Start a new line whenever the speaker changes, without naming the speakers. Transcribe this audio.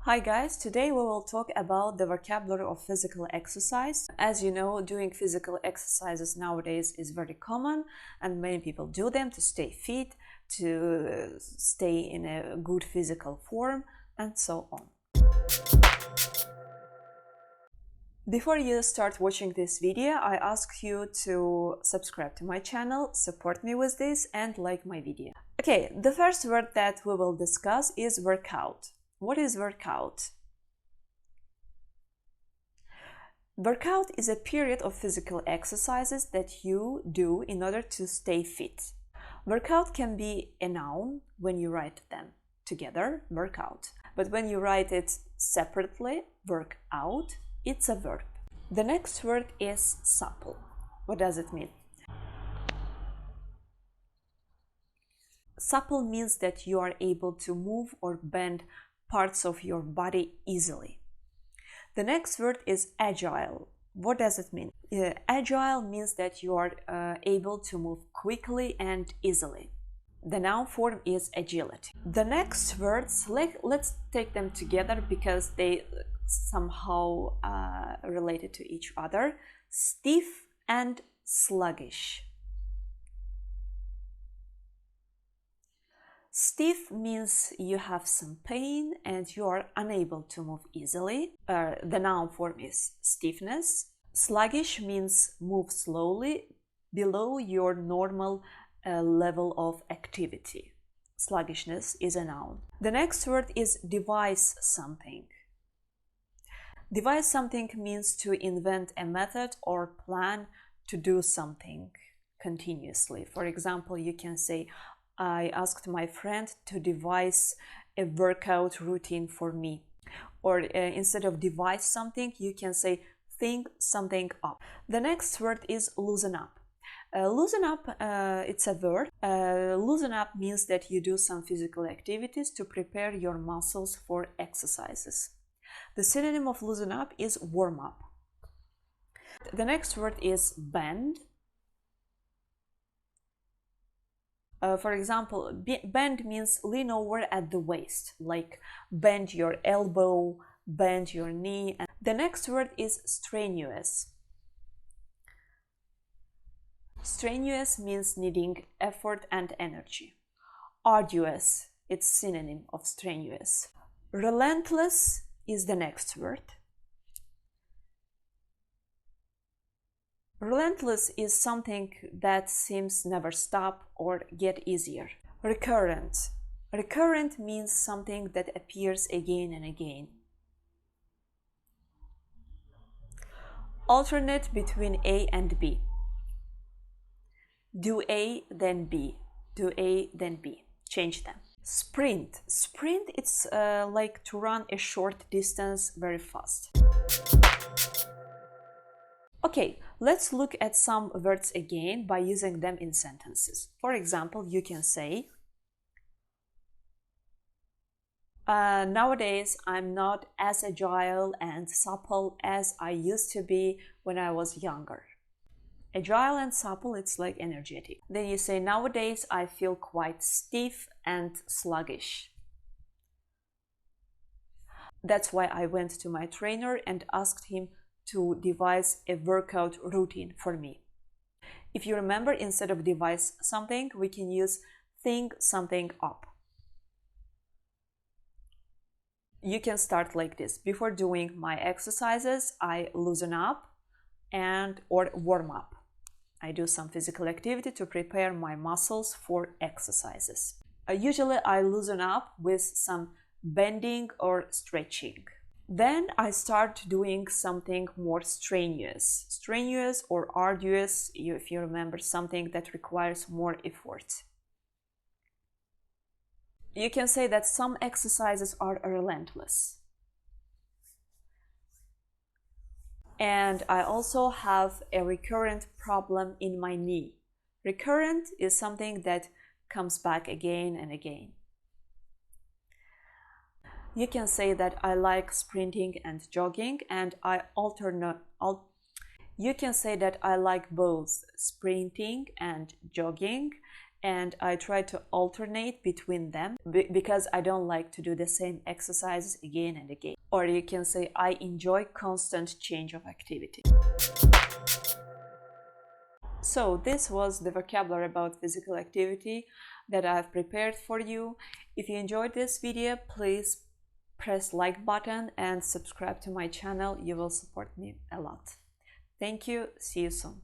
Hi guys, today we will talk about the vocabulary of physical exercise. As you know, doing physical exercises nowadays is very common and many people do them to stay fit, to stay in a good physical form and so on. Before you start watching this video, I ask you to subscribe to my channel, support me with this and like my video. Okay, the first word that we will discuss is workout. What is workout? Workout is a period of physical exercises that you do in order to stay fit. Workout can be a noun when you write them together, workout. But when you write it separately, workout, it's a verb. The next word is supple. What does it mean? Supple means that you are able to move or bend parts of your body easily. The next word is agile. What does it mean? Agile means that you are able to move quickly and easily. The noun form is agility. The next words, let's take them together because they somehow related to each other. Stiff and sluggish. Stiff means you have some pain and you are unable to move easily. The noun form is stiffness. Sluggish means move slowly, below your normal level of activity. Sluggishness is a noun. The next word is devise something. Devise something means to invent a method or plan to do something continuously. For example, you can say, I asked my friend to devise a workout routine for me. Or instead of devise something, you can say think something up. The next word is loosen up. Loosen up, it's a verb. Loosen up means that you do some physical activities to prepare your muscles for exercises. The synonym of loosen up is warm up. The next word is bend. For example, bend means lean over at the waist, like bend your elbow, bend your knee. The next word is strenuous. Strenuous means needing effort and energy. Arduous, it's synonym of strenuous. Relentless is the next word. Relentless is something that seems never stop or get easier. Recurrent. Recurrent means something that appears again and again. Alternate between A and B. Do A, then B. Do A, then B. Change them. Sprint. Sprint, it's like to run a short distance very fast. Okay, let's look at some words again by using them in sentences. For example, you can say, nowadays I'm not as agile and supple as I used to be when I was younger. Agile and supple, it's like energetic. Then you say, nowadays I feel quite stiff and sluggish. That's why I went to my trainer and asked him to devise a workout routine for me. If you remember, instead of devise something, we can use think something up. You can start like this. Before doing my exercises, I loosen up or warm up. I do some physical activity to prepare my muscles for exercises. Usually I loosen up with some bending or stretching. Then I start doing something more strenuous. Strenuous or arduous, if you remember, something that requires more effort. You can say that some exercises are relentless. And I also have a recurrent problem in my knee. Recurrent is something that comes back again and again. You can say that I like sprinting and jogging, and I alternate. You can say that I like both sprinting and jogging, and I try to alternate between them because I don't like to do the same exercises again and again. Or you can say I enjoy constant change of activity. So this was the vocabulary about physical activity that I've prepared for you. If you enjoyed this video, please press like button and subscribe to my channel. You will support me a lot. Thank you. See you soon.